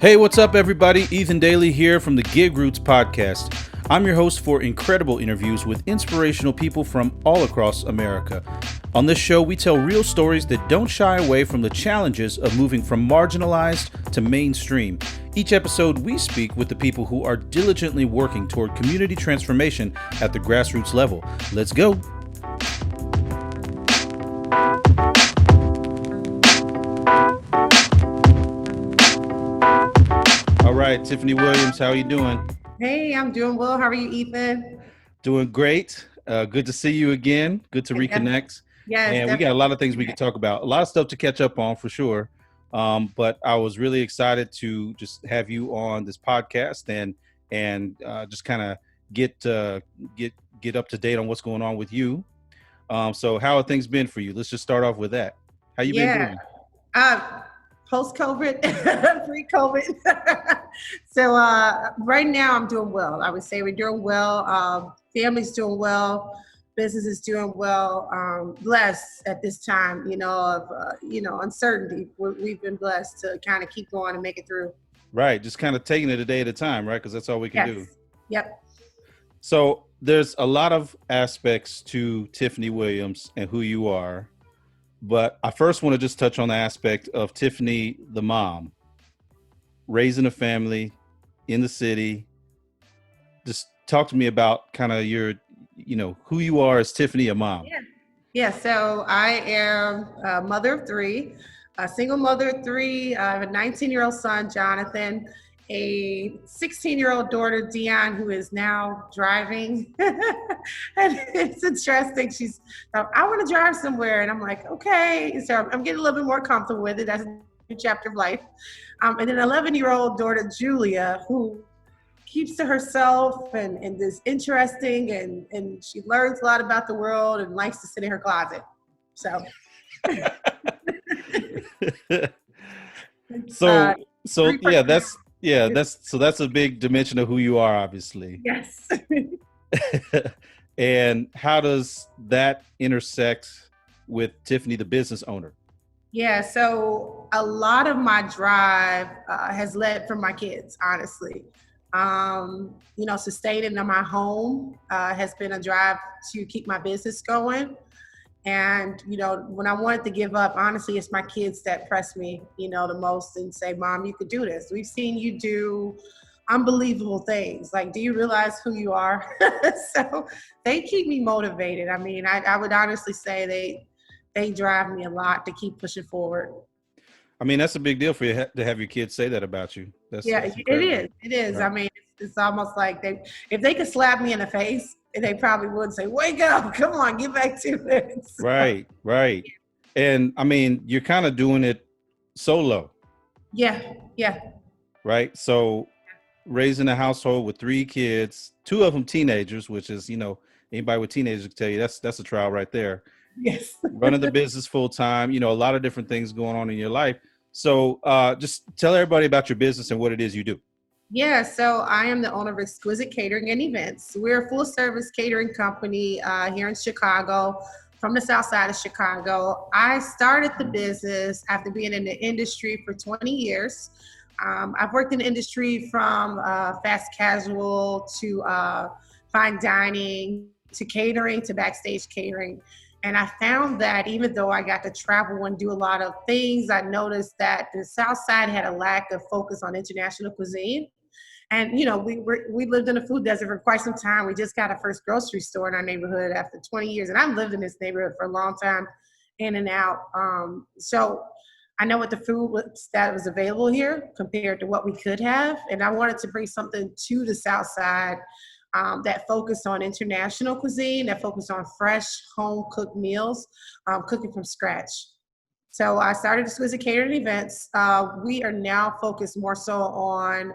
Hey, what's up, everybody? Ethan Daly here from the GigRoots podcast. I'm your host for incredible interviews with inspirational people from all across America. On this show, we tell real stories that don't shy away from the challenges of moving from marginalized to mainstream. Each episode, we speak with the people who are diligently working toward community transformation at the grassroots level. Let's go. All right, Tiffany Williams, how are you doing? Hey, I'm doing well. How are you, Ethan? Doing great. Good to see you again. Good to reconnect. Yes, And we got a lot of things we definitely. could talk about. A lot of stuff to catch up on for sure. But I was really excited to just have you on this podcast and just kind of get up to date on what's going on with you. So how have things been for you? Let's just start off with that. How you been Yeah. doing? Uh, Post-COVID, pre-COVID. So right now I'm doing well. I would say we're doing well. Family's doing well. Business is doing well. Blessed at this time, of uncertainty. We've been blessed to kind of keep going and make it through. Right. Just kind of taking it a day at a time, right? Because that's all we can do. Yep. So there's a lot of aspects to Tiffany Williams and who you are. But I first want to just touch on the aspect of Tiffany, the mom, raising a family in the city. Just talk to me about kind of your, who you are as Tiffany, a mom. Yeah. So I am a mother of three, a single mother of three. I have a 19-year-old son, Jonathan, a 16-year-old daughter, Dion, who is now driving. And it's interesting. She's, I want to drive somewhere. And I'm like, okay. So I'm getting a little bit more comfortable with it. That's a new chapter of life. And then an 11-year-old daughter, Julia, who keeps to herself and is interesting and she learns a lot about the world and likes to sit in her closet. So. That's a big dimension of who you are, obviously. Yes. And how does that intersect with Tiffany, the business owner? Yeah, so a lot of my drive has led from my kids, honestly. Sustaining my home has been a drive to keep my business going. And, when I wanted to give up, honestly, it's my kids that press me, the most and say, Mom, you could do this. We've seen you do unbelievable things. Like, do you realize who you are? So they keep me motivated. I mean, I would honestly say they drive me a lot to keep pushing forward. I mean, that's a big deal for you to have your kids say that about you. That's it is. It is. Right. I mean, it's almost like if they could slap me in the face, they probably would say, wake up, come on, get back to it. So, right. And I mean, you're kind of doing it solo. Yeah. Right. So raising a household with three kids, two of them teenagers, which is, anybody with teenagers can tell you that's a trial right there. Yes. Running the business full time, a lot of different things going on in your life. So just tell everybody about your business and what it is you do. Yeah, so I am the owner of Exquisite Catering and Events. We're a full service catering company here in Chicago, from the south side of Chicago. I started the business after being in the industry for 20 years. I've worked in the industry from fast casual to fine dining to catering to backstage catering. And I found that even though I got to travel and do a lot of things, I noticed that the South Side had a lack of focus on international cuisine. And, we lived in a food desert for quite some time. We just got our first grocery store in our neighborhood after 20 years. And I've lived in this neighborhood for a long time, in and out. So I know what the food was that was available here compared to what we could have. And I wanted to bring something to the South Side that focused on international cuisine, that focused on fresh, home-cooked meals, cooking from scratch. So I started Exquisite Catering Events. We are now focused more so on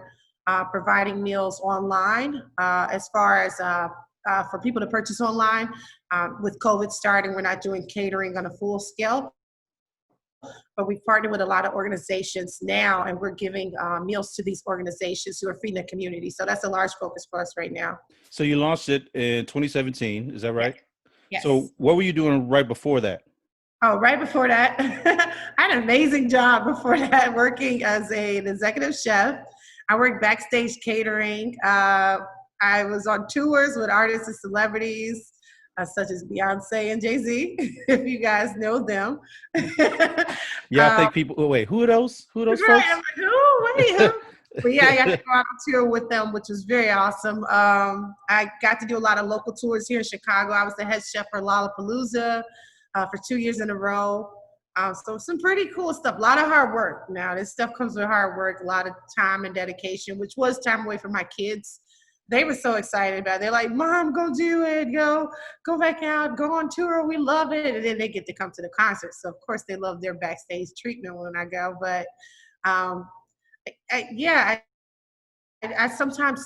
providing meals online as far as for people to purchase online. With COVID starting, we're not doing catering on a full scale. But we've partnered with a lot of organizations now, and we're giving meals to these organizations who are feeding the community. So that's a large focus for us right now. So you launched it in 2017, is that right? Yes. So what were you doing right before that? Oh, right before that, I had an amazing job before that, working as an executive chef. I worked backstage catering. I was on tours with artists and celebrities, such as Beyonce and Jay-Z, if you guys know them. Yeah, I think people. Oh, wait, who are those? Who are those Right, I'm folks? like, oh, wait, who? But yeah, I got to go out on tour with them, which was very awesome. I got to do a lot of local tours here in Chicago. I was the head chef for Lollapalooza for 2 years in a row. So some pretty cool stuff. A lot of hard work. Now, this stuff comes with hard work, a lot of time and dedication, which was time away from my kids. They were so excited about it. They're like, Mom, go do it. Go back out, go on tour. We love it. And then they get to come to the concert. So, of course, they love their backstage treatment when I go. But um, yeah, I sometimes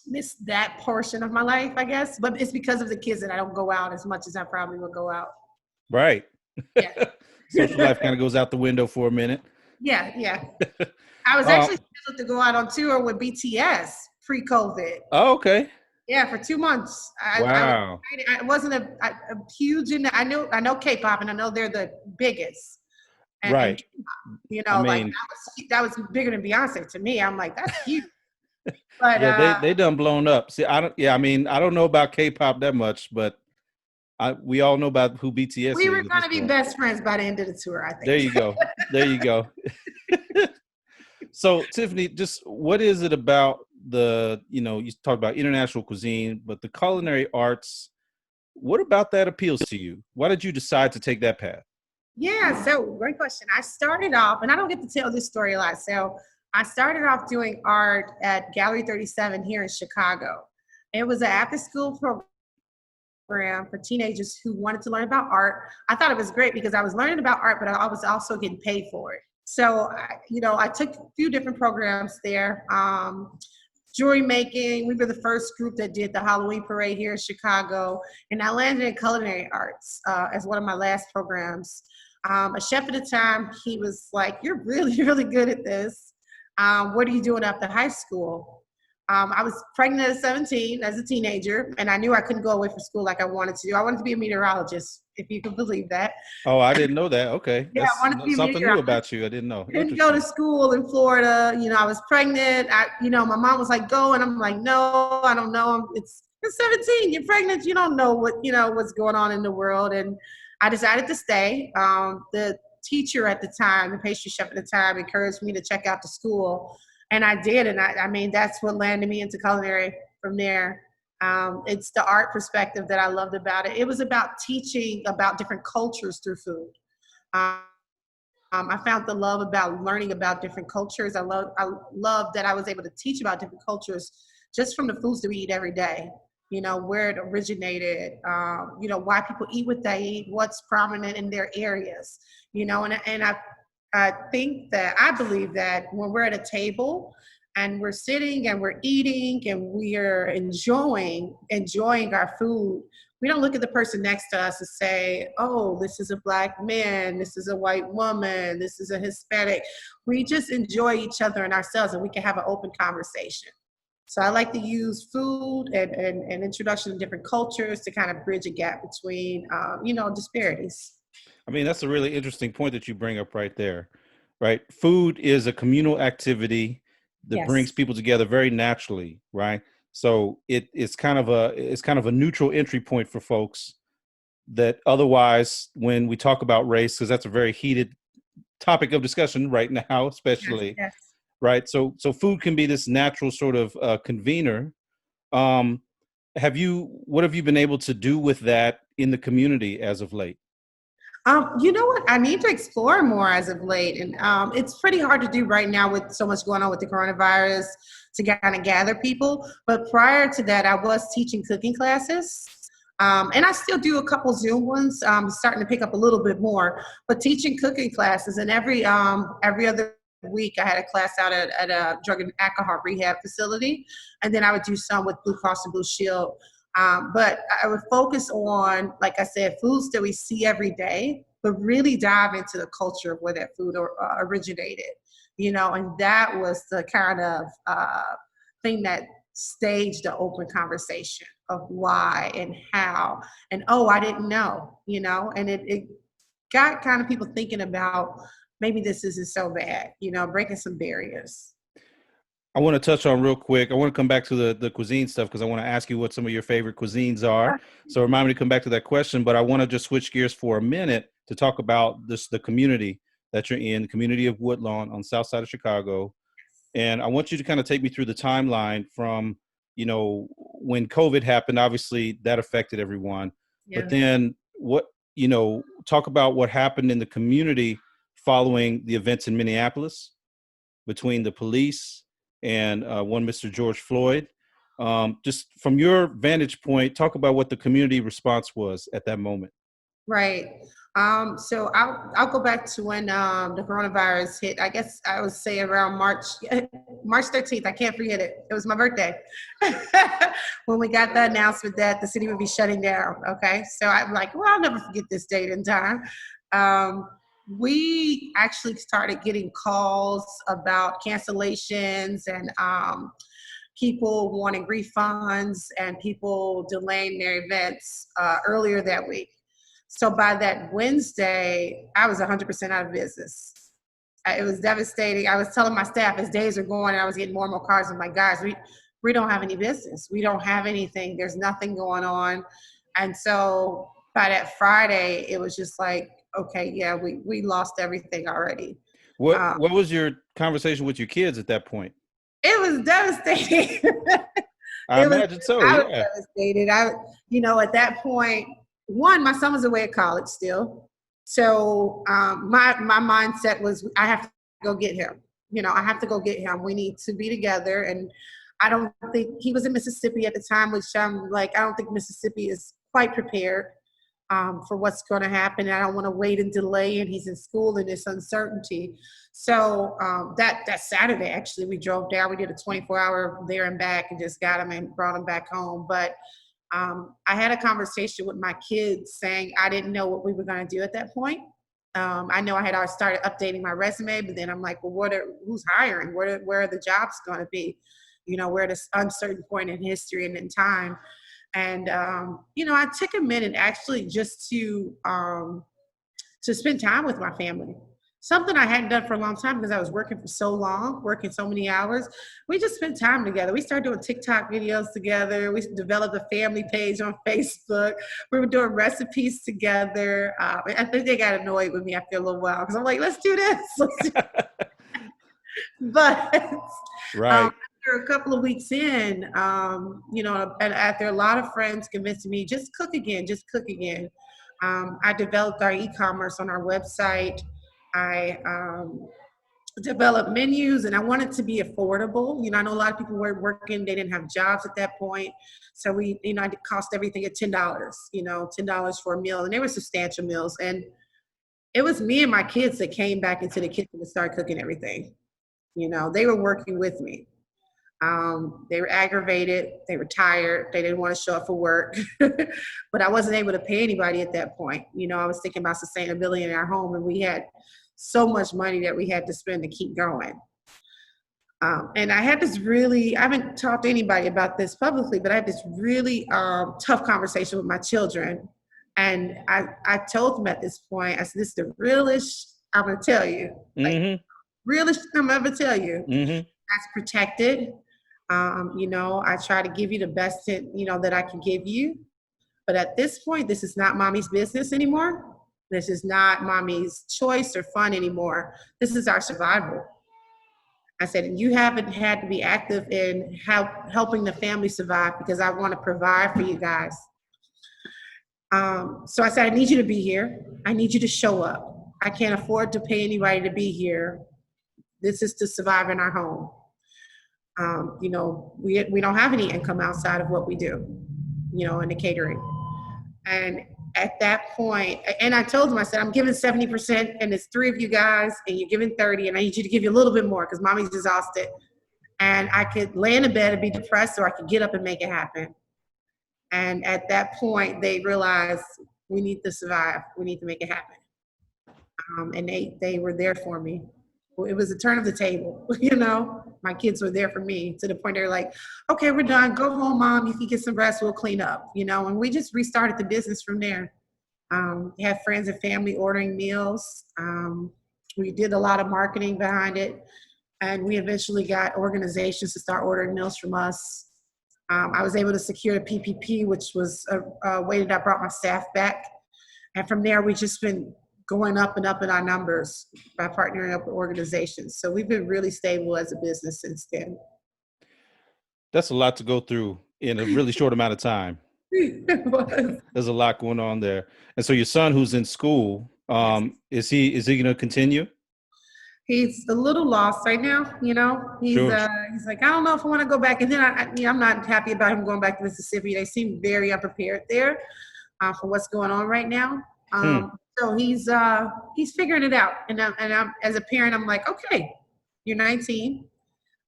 miss that portion of my life, I guess. But it's because of the kids that I don't go out as much as I probably would go out. Right. Yeah. Social life kind of goes out the window for a minute. Yeah. I was actually scheduled to go out on tour with BTS pre-COVID. Oh, okay. Yeah, for 2 months. Wow. I wasn't a huge I know K-pop, and I know they're the biggest. Right. And I like mean, that was bigger than Beyonce to me. I'm like, that's huge. But yeah, they done blown up. See, I don't. Yeah, I mean, I don't know about K-pop that much, but we all know about who BTS we is were at going this to be point. best friends by the end of the tour, I There think. you go. There you go. So, Tiffany, just what is it about you talk about international cuisine, but the culinary arts, what about that appeals to you? Why did you decide to take that path? Yeah, so great question. I started off, and I don't get to tell this story a lot. So I started off doing art at Gallery 37 here in Chicago. It was an after-school program for teenagers who wanted to learn about art. I thought it was great because I was learning about art, but I was also getting paid for it. So, I took a few different programs there. Jewelry making, we were the first group that did the Halloween parade here in Chicago. And I landed in Culinary Arts as one of my last programs. A chef at the time, he was like, you're really, really good at this. What are you doing after high school? I was pregnant at 17 as a teenager, and I knew I couldn't go away from school like I wanted to do. I wanted to be a meteorologist, if you can believe that. Oh, I didn't know that. Okay, Yeah, I that's wanted to be a something new meteorologist. about you. I didn't know. Couldn't go to Interesting. school in Florida. I was pregnant. My mom was like, go. And I'm like, no, I don't know. You're 17, you're pregnant. You don't know what's going on in the world. And I decided to stay. The teacher at the time, the pastry chef at the time, encouraged me to check out the school. And I did. And I mean, that's what landed me into culinary from there. It's the art perspective that I loved about it. It was about teaching about different cultures through food. Um, I found the love about learning about different cultures. I love that I was able to teach about different cultures just from the foods that we eat every day. Where it originated, why people eat what they eat, what's prominent in their areas, and I believe that when we're at a table and we're sitting and we're eating and we are enjoying our food, we don't look at the person next to us and say, oh, this is a Black man, this is a white woman, this is a Hispanic. We just enjoy each other and ourselves, and we can have an open conversation. So I like to use food and introduction to different cultures to kind of bridge a gap between, disparities. I mean, that's a really interesting point that you bring up right there, right? Food is a communal activity that brings Yes. people together very naturally, right? So it's kind of a neutral entry point for folks that otherwise, when we talk about race, because that's a very heated topic of discussion right now, Yes. especially, Yes. right? So food can be this natural sort of convener. Um, what have you been able to do with that in the community as of late? You know what? I need to explore more as of late. And it's pretty hard to do right now with so much going on with the coronavirus to kind of gather people. But prior to that, I was teaching cooking classes. And I still do a couple Zoom ones, starting to pick up a little bit more, but teaching cooking classes. And every other week I had a class out at a drug and alcohol rehab facility. And then I would do some with Blue Cross and Blue Shield. But I would focus on, like I said, foods that we see every day, but really dive into the culture of where that food originated, and that was the kind of thing that staged the open conversation of why and how, and oh, I didn't know, and it got kind of people thinking about maybe this isn't so bad, breaking some barriers. I want to touch on real quick. I want to come back to the cuisine stuff because I want to ask you what some of your favorite cuisines are. So remind me to come back to that question, but I want to just switch gears for a minute to talk about the community that you're in, the community of Woodlawn on the south side of Chicago. And I want you to kind of take me through the timeline from, when COVID happened. Obviously that affected everyone, but then talk about what happened in the community following the events in Minneapolis between the police and one Mr. George Floyd. Just from your vantage point, talk about what the community response was at that moment. Right. So I'll go back to when the coronavirus hit. I guess I would say around March 13th. I can't forget it. It was my birthday when we got the announcement that the city would be shutting down. Okay. So I'm like, well, I'll never forget this date and time. We actually started getting calls about cancellations and people wanting refunds and people delaying their events earlier that week. So by that Wednesday, I was 100% out of business. It was devastating. I was telling my staff as days are going, and I was getting more and more calls. I'm like, guys, we don't have any business. We don't have anything. There's nothing going on. And so by that Friday, it was just like, okay, yeah, we lost everything already. What was your conversation with your kids at that point? It was devastating. I imagine so. I was devastated. At that point, one, my son was away at college still. So my mindset was, I have to go get him. I have to go get him. We need to be together. And I don't think he was in Mississippi at the time, which I'm like, I don't think Mississippi is quite prepared for what's going to happen. I don't want to wait and delay, and he's in school and this uncertainty. So that Saturday, actually, we drove down. We did a 24-hour there and back and just got him and brought him back home. But I had a conversation with my kids saying I didn't know what we were going to do at that point. I know I had already started updating my resume, but then I'm like, well, who's hiring? Where are the jobs going to be? We're at this uncertain point in history and in time. And, I took a minute actually just to spend time with my family. Something I hadn't done for a long time because I was working for so long, working so many hours. We just spent time together. We started doing TikTok videos together. We developed a family page on Facebook. We were doing recipes together. I think they got annoyed with me after a little while because I'm like, let's do this. But right. After a couple of weeks in, and after a lot of friends convincing me, just cook again. I developed our e-commerce on our website. I developed menus, and I wanted to be affordable. I know a lot of people were working, they didn't have jobs at that point. So I cost everything at $10, $10 for a meal. And they were substantial meals. And it was me and my kids that came back into the kitchen to start cooking everything. They were working with me. They were aggravated. They were tired. They didn't want to show up for work, but I wasn't able to pay anybody at that point. I was thinking about sustainability in our home, and we had so much money that we had to spend to keep going. And I had this I haven't talked to anybody about this publicly, but I had this really tough conversation with my children. And I told them at this point, I said, this is the realest I'm going to tell you. Realest I'm ever tell you. That's protected. I try to give you the best, that I can give you. But at this point, this is not mommy's business anymore. This is not mommy's choice or fun anymore. This is our survival. I said, you haven't had to be active in helping the family survive because I want to provide for you guys. So I said, I need you to be here. I need you to show up. I can't afford to pay anybody to be here. This is to survive in our home. We don't have any income outside of what we do, in the catering. And at that point, and I told them, I said, I'm giving 70% and it's 3 of you guys and you're giving 30 and I need you to give you a little bit more because mommy's exhausted. And I could lay in a bed and be depressed or I could get up and make it happen. And at that point, they realized we need to survive. We need to make it happen. And they were there for me. It was a turn of the table, My kids were there for me to the point they're like, okay, we're done. Go home, Mom. You can get some rest. We'll clean up, And we just restarted the business from there. Have friends and family ordering meals. We did a lot of marketing behind it, and we eventually got organizations to start ordering meals from us. I was able to secure a PPP, which was a way that I brought my staff back. And from there, we've just been going up and up in our numbers by partnering up with organizations. So we've been really stable as a business since then. That's a lot to go through in a really short amount of time. It was. There's a lot going on there. And so your son, who's in school, is he going to continue? He's a little lost right now, you know. He's like, I don't know if I want to go back. And then I'm not happy about him going back to Mississippi. They seem very unprepared there for what's going on right now. So he's figuring it out. And I'm as a parent, I'm like, okay, you're 19.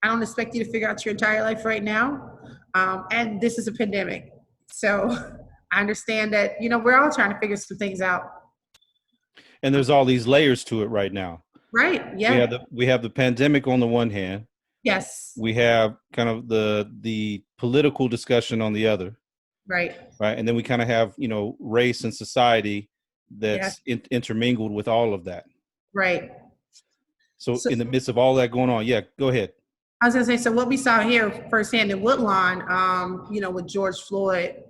I don't expect you to figure out your entire life right now. And this is a pandemic. So I understand that, you know, we're all trying to figure some things out. And there's all these layers to it right now. Right. Yeah. We have the pandemic on the one hand. Yes. We have kind of the political discussion on the other. Right. Right. And then we kind of have, you know, race and society that's intermingled with all of that. Right. So in the midst of all that going on, go ahead. I was going to say, so what we saw here firsthand in Woodlawn, you know, with George Floyd,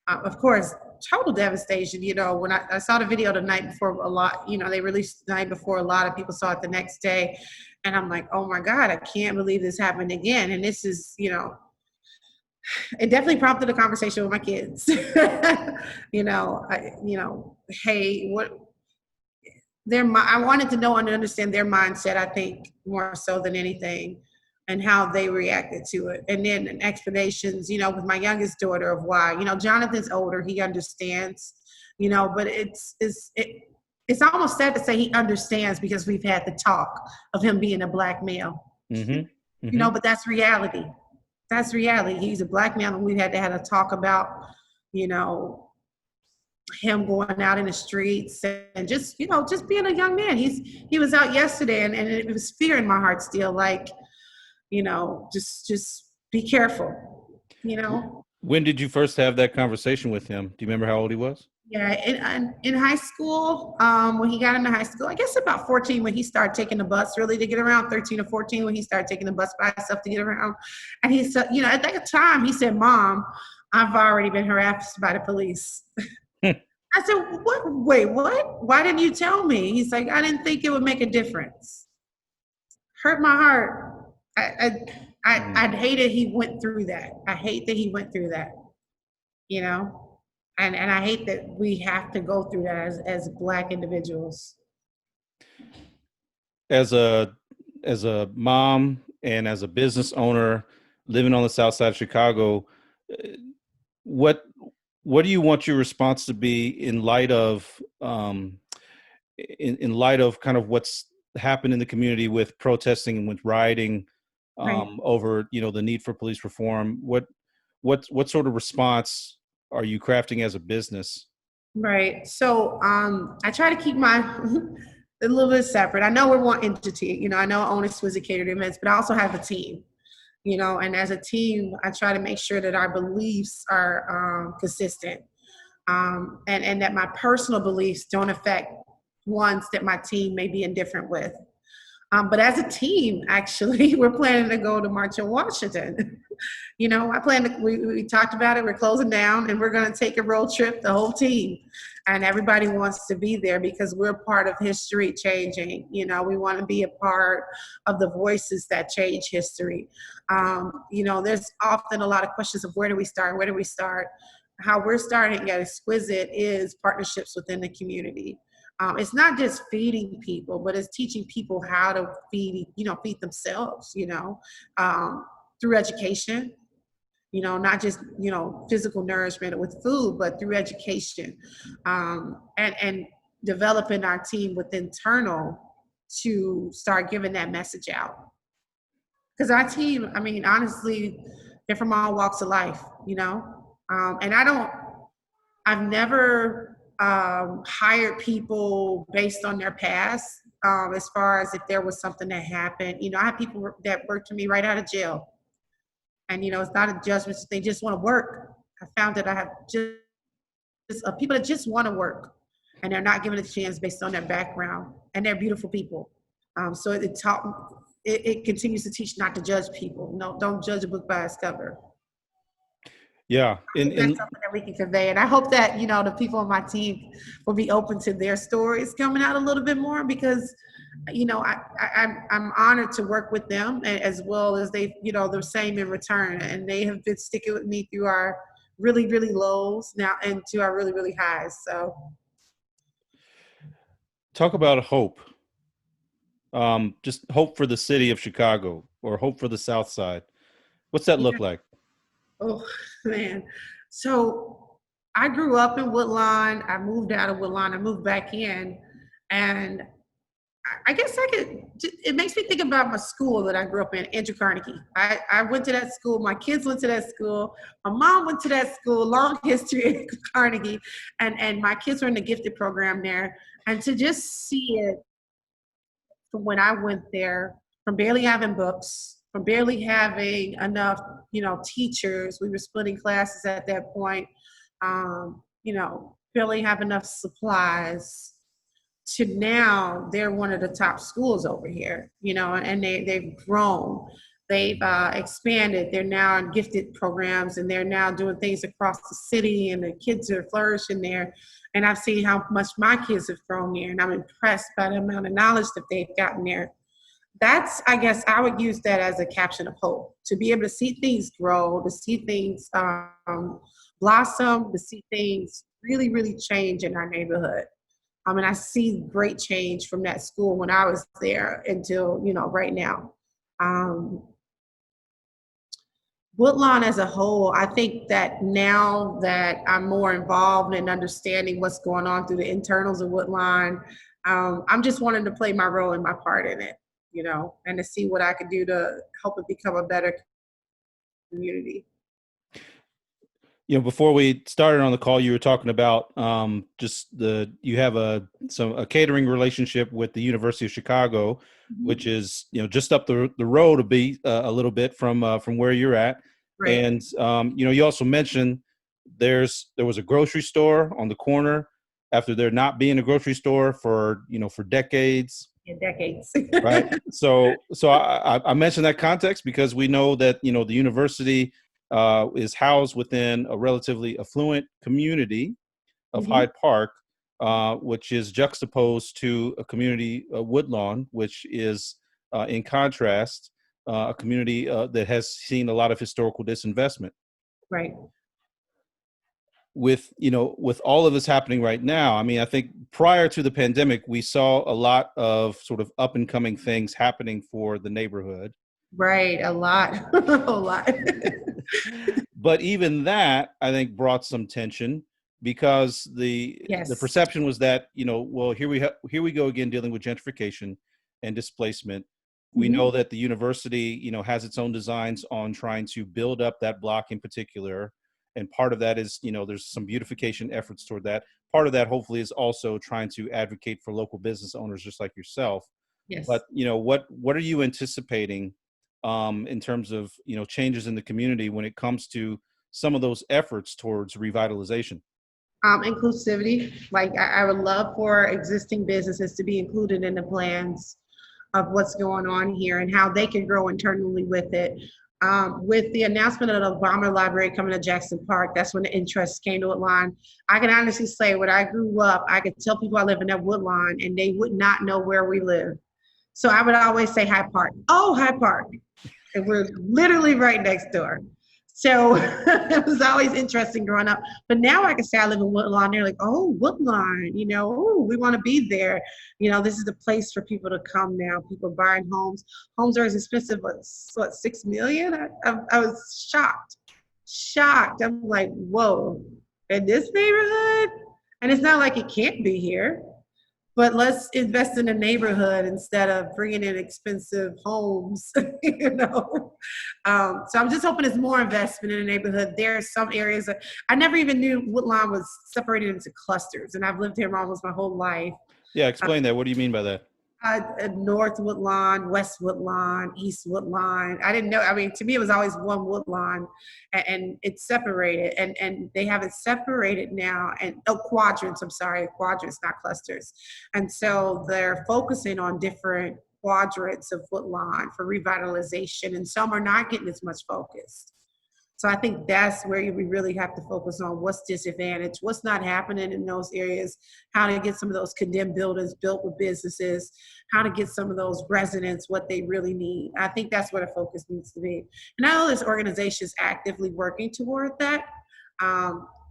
of course, total devastation. You know, when I saw the video the night before, a lot, you know, they released the night before, a lot of people saw it the next day. And I'm like, oh my God, I can't believe this happened again. And this is, you know, it definitely prompted a conversation with my kids. Hey, I wanted to know and understand their mindset, I think, more so than anything, and how they reacted to it. And then explanations, you know, with my youngest daughter of why, you know, Jonathan's older, he understands, you know, but it's almost sad to say he understands because we've had the talk of him being a Black male, you know, but that's reality. That's reality. He's a Black male, and we've had to have a talk about, you know, him going out in the streets and just, you know, just being a young man. He was out yesterday, and it was fear in my heart still, like, you know, just be careful, you know. When did you first have that conversation with him? Do you remember how old he was? Yeah, in high school, when he got into high school, I guess about 14 when he started taking the bus really to get around, 13 or 14 when he started taking the bus by himself to get around. And he said, you know, at that time he said, Mom, I've already been harassed by the police. I said, what? Wait, what? Why didn't you tell me? He's like, I didn't think it would make a difference. Hurt my heart. I hated he went through that. I hate that he went through that, you know, and I hate that we have to go through that as Black individuals. As a mom and as a business owner living on the South Side of Chicago, what do you want your response to be in light of in light of kind of what's happened in the community with protesting and with rioting? Over, you know, the need for police reform? What sort of response are you crafting as a business? Right. So I try to keep my a little bit separate. I know we're one entity. You know, I know I own Exquisite Catering Events, but I also have a team. You know, and as a team, I try to make sure that our beliefs are consistent, and that my personal beliefs don't affect ones that my team may be indifferent with. But as a team, actually, we're planning to go to March on Washington. You know, we talked about it, we're closing down, and we're going to take a road trip, the whole team. And everybody wants to be there because we're part of history changing. You know, we want to be a part of the voices that change history. You know, there's often a lot of questions of where do we start? Where do we start? How we're starting at Exquisite is partnerships within the community. It's not just feeding people, but it's teaching people how to feed themselves, you know, through education, you know, not just, you know, physical nourishment with food, but through education, and developing our team with internal to start giving that message out. Because our team, I mean, honestly, they're from all walks of life, you know, and I've never hired people based on their past, as far as if there was something that happened. You know, I have people that worked for me right out of jail. And, you know, it's not a judgment. They just want to work. I found that I have just people that just want to work. and they're not given a chance based on their background, and they're beautiful people. So it continues to teach not to judge people. No, don't judge a book by its cover. Yeah. That's something that we can convey. And I hope that, the people on my team will be open to their stories coming out a little bit more, because, I'm honored to work with them, as well as they, the same in return. And they have been sticking with me through our really, really lows now and to our really, really highs. So talk about hope. Just hope for the city of Chicago, or hope for the South Side. What's that look like? Oh, man. So I grew up in Woodlawn. I moved out of Woodlawn. I moved back in. And I guess it makes me think about my school that I grew up in, Andrew Carnegie. I went to that school. My kids went to that school. My mom went to that school, long history at Carnegie. And my kids were in the gifted program there. And to just see it from when I went there, from barely having books, from barely having enough, teachers. We were splitting classes at that point. Barely have enough supplies, to now they're one of the top schools over here, and they've grown. They've expanded. They're now in gifted programs, and they're now doing things across the city, and the kids are flourishing there. And I've seen how much my kids have grown there, and I'm impressed by the amount of knowledge that they've gotten there. That's, I guess I would use that as a caption of hope, to be able to see things grow, to see things blossom, to see things really, really change in our neighborhood. And I see great change from that school when I was there until, right now. Woodlawn as a whole, I think that now that I'm more involved in understanding what's going on through the internals of Woodlawn, I'm just wanting to play my role and my part in it, and to see what I could do to help it become a better community. Before we started on the call, you were talking about you have a catering relationship with the University of Chicago, Mm-hmm. which is just up the road a little bit from where you're at. Right. And you also mentioned there was a grocery store on the corner after there not being a grocery store for decades. Yeah, decades. Right. So I mentioned that context because we know that the university is housed within a relatively affluent community of Mm-hmm. Hyde Park, which is juxtaposed to a community, Woodlawn, which is in contrast, a community that has seen a lot of historical disinvestment. Right. With all of this happening right now, I mean, I think prior to the pandemic, we saw a lot of sort of up and coming things happening for the neighborhood. Right, a lot, a lot. But even that, I think, brought some tension because the perception was that well, here we go again dealing with gentrification and displacement. We know that the university has its own designs on trying to build up that block in particular. And part of that is, there's some beautification efforts toward that. Part of that, hopefully, is also trying to advocate for local business owners just like yourself. Yes. But, what are you anticipating in terms of, changes in the community when it comes to some of those efforts towards revitalization? Inclusivity. Like I would love for existing businesses to be included in the plans of what's going on here and how they can grow internally with it. With the announcement of the Obama Library coming to Jackson Park, that's when the interest came to Woodlawn. I can honestly say when I grew up, I could tell people I live in that Woodlawn and they would not know where we live. So I would always say Hyde Park. Oh, Hyde Park. And we're literally right next door. So it was always interesting growing up. But now I can say I live in Woodlawn. They're like, oh, Woodlawn, oh, we want to be there. This is the place for people to come now. People buying homes. Homes are as expensive as, what, $6 million? I was shocked. I'm like, whoa, in this neighborhood? And it's not like it can't be here. But let's invest in the neighborhood instead of bringing in expensive homes, So I'm just hoping there's more investment in the neighborhood. There are some areas that I never even knew Woodlawn was separated into clusters, and I've lived here almost my whole life. Yeah, explain that. What do you mean by that? North Woodlawn, West Woodlawn, East Woodlawn. I didn't know. I mean, to me, it was always one Woodlawn, and it's separated, and they have it separated now. And quadrants. I'm sorry, quadrants, not clusters. And so they're focusing on different quadrants of Woodlawn for revitalization, and some are not getting as much focus. So I think that's where we really have to focus on what's disadvantaged, what's not happening in those areas, how to get some of those condemned buildings built with businesses, how to get some of those residents what they really need. I think that's where the focus needs to be. And I know this organization is actively working toward that.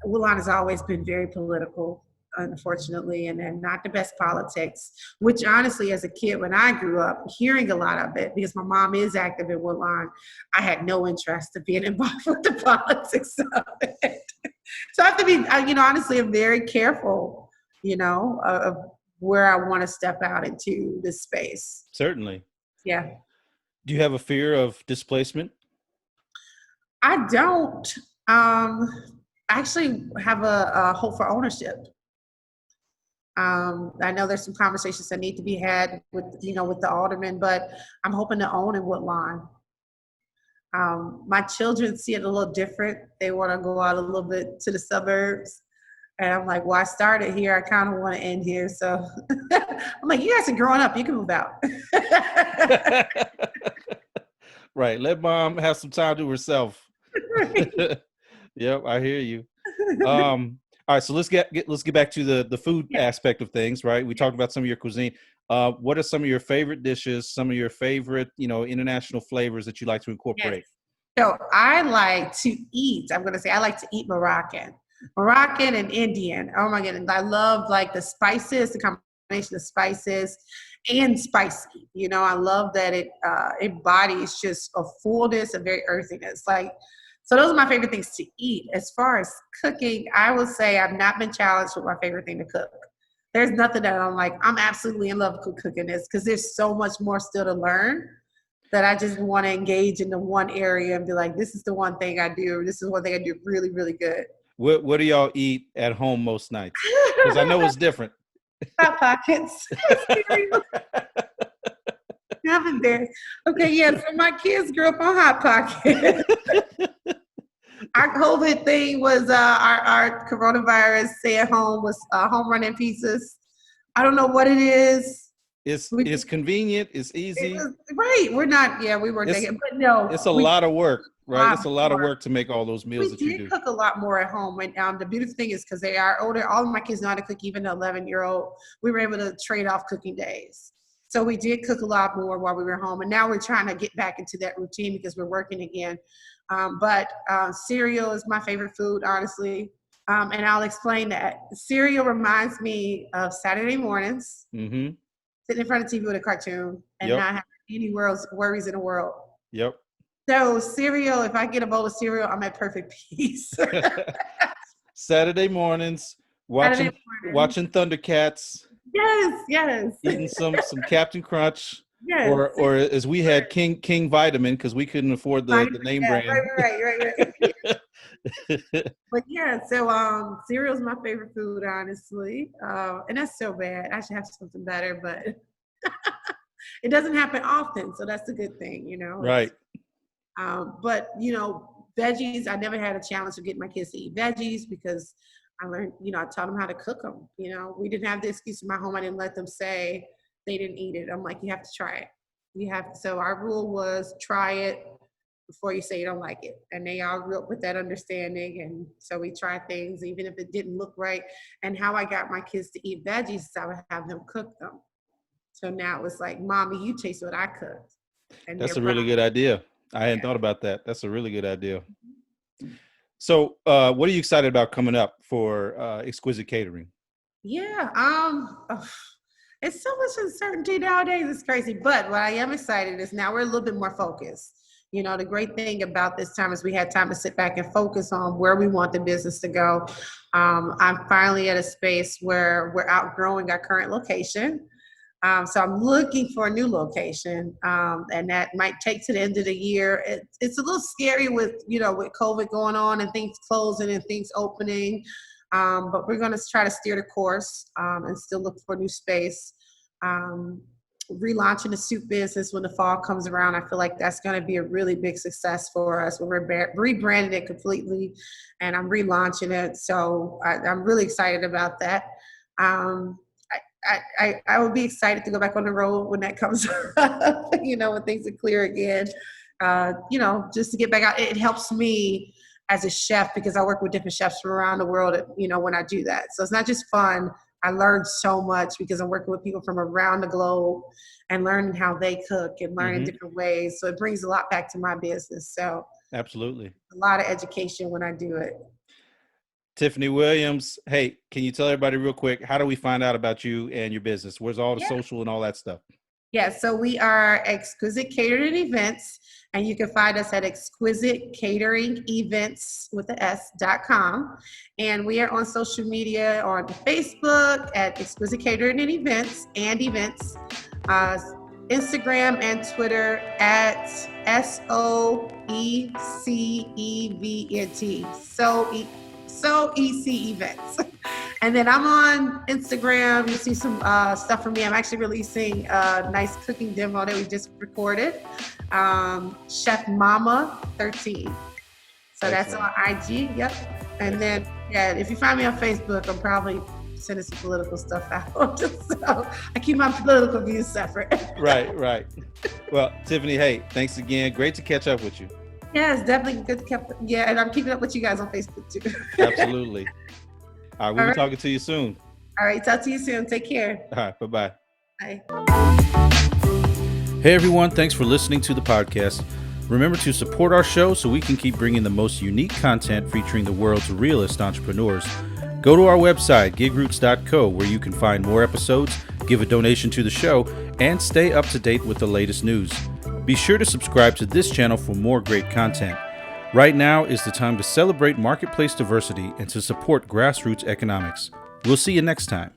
Woodlawn has always been very political, unfortunately, and not the best politics, which honestly, as a kid, when I grew up, hearing a lot of it, because my mom is active in Woodlawn, I had no interest in being involved with the politics of it. So I have to be, honestly, I'm very careful, of where I want to step out into this space. Certainly. Yeah. Do you have a fear of displacement? I don't. I actually have a hope for ownership. I know there's some conversations that need to be had with the aldermen, but I'm hoping to own in Woodlawn. My children see it a little different. They want to go out a little bit to the suburbs. And I'm like, well, I started here. I kind of want to end here. So I'm like, you guys are growing up. You can move out. Right. Let mom have some time to herself. Right. Yep, I hear you. All right, so let's get back to the food aspect of things, right? We talked about some of your cuisine. What are some of your favorite dishes, some of your favorite, international flavors that you like to incorporate? Yes. So I like to eat, I like to eat Moroccan and Indian. Oh my goodness. I love like the spices, the combination of spices and spicy. I love that it embodies just a fullness, a very earthiness. So those are my favorite things to eat. As far as cooking, I would say I've not been challenged with my favorite thing to cook. There's nothing that I'm like, I'm absolutely in love with cooking this, because there's so much more still to learn that I just want to engage in the one area and be like, this is the one thing I do. This is one thing I do really, really good. What do y'all eat at home most nights? Because I know it's different. Hot Pockets. I'm embarrassed. Okay, yeah, so my kids grew up on Hot Pockets. Our COVID thing was our coronavirus stay at home was home running pizzas. I don't know what it is. It's convenient. It's easy. Right. We're not. Yeah, we weren't thinking, but no. It's a lot of work, right? It's a lot of work to make all those meals that you do. We did cook a lot more at home. And the beautiful thing is, because they are older, all of my kids know how to cook, even the 11-year-old. We were able to trade off cooking days. So we did cook a lot more while we were home. And now we're trying to get back into that routine because we're working again. But cereal is my favorite food, honestly. And I'll explain that. Cereal reminds me of Saturday mornings, sitting in front of TV with a cartoon and not having any worries in the world. Yep. So cereal, if I get a bowl of cereal, I'm at perfect peace. Saturday mornings, watching Thundercats. Yes. Eating some Captain Crunch. Yes. Or as we had King Vitamin, because we couldn't afford the name brand. Right. But yeah, so cereal is my favorite food, honestly. And that's so bad. I should have something better, but it doesn't happen often, so that's a good thing, Right. But veggies, I never had a challenge of getting my kids to eat veggies, because I learned, I taught them how to cook them. We didn't have the excuse in my home. I didn't let them say they didn't eat it. I'm like, you have to try it. So our rule was try it before you say you don't like it. And they all grew up with that understanding. And so we tried things, even if it didn't look right. And how I got my kids to eat veggies is I would have them cook them. So now it's like, Mommy, you taste what I cooked. And that's a really good idea. I hadn't thought about that. That's a really good idea. So what are you excited about coming up for Exquisite Catering? Yeah. It's so much uncertainty nowadays. It's crazy. But what I am excited is now we're a little bit more focused. The great thing about this time is we had time to sit back and focus on where we want the business to go. I'm finally at a space where we're outgrowing our current location. So I'm looking for a new location, and that might take to the end of the year. It's a little scary with COVID going on and things closing and things opening. But we're going to try to steer the course and still look for a new space. relaunching the soup business when the fall comes around. I feel like that's going to be a really big success for us. We're rebranding it completely, and I'm relaunching it. So I'm really excited about that. I will be excited to go back on the road when that comes up, when things are clear again. Just to get back out. It helps me as a chef because I work with different chefs from around the world, when I do that. So it's not just fun. I learned so much because I'm working with people from around the globe and learning how they cook and learning different ways. So it brings a lot back to my business. So absolutely, a lot of education when I do it. Tiffany Willams, hey, can you tell everybody real quick, how do we find out about you and your business? Where's all the social and all that stuff? Yeah, so we are Exquisite Catering Events, and you can find us at exquisitecateringovents.com. And we are on social media on Facebook at Exquisite Catering and Events Instagram and Twitter at SOECEVNT. So EC Events. And then I'm on Instagram. You see some stuff from me. I'm actually releasing a nice cooking demo that we just recorded. Chef Mama 13. So that's on IG. Yep. And then, if you find me on Facebook, I'm probably sending some political stuff out. So I keep my political views separate. Right. Well, Tiffany, hey, thanks again. Great to catch up with you. Yeah, it's definitely good to keep. Yeah, and I'm keeping up with you guys on Facebook too. Absolutely. All right, we'll be talking to you soon. All right, talk to you soon. Take care. All right, bye-bye. Bye. Hey everyone, thanks for listening to the podcast. Remember to support our show so we can keep bringing the most unique content featuring the world's realest entrepreneurs. Go to our website, GigRoots.co, where you can find more episodes, give a donation to the show, and stay up to date with the latest news. Be sure to subscribe to this channel for more great content. Right now is the time to celebrate marketplace diversity and to support grassroots economics. We'll see you next time.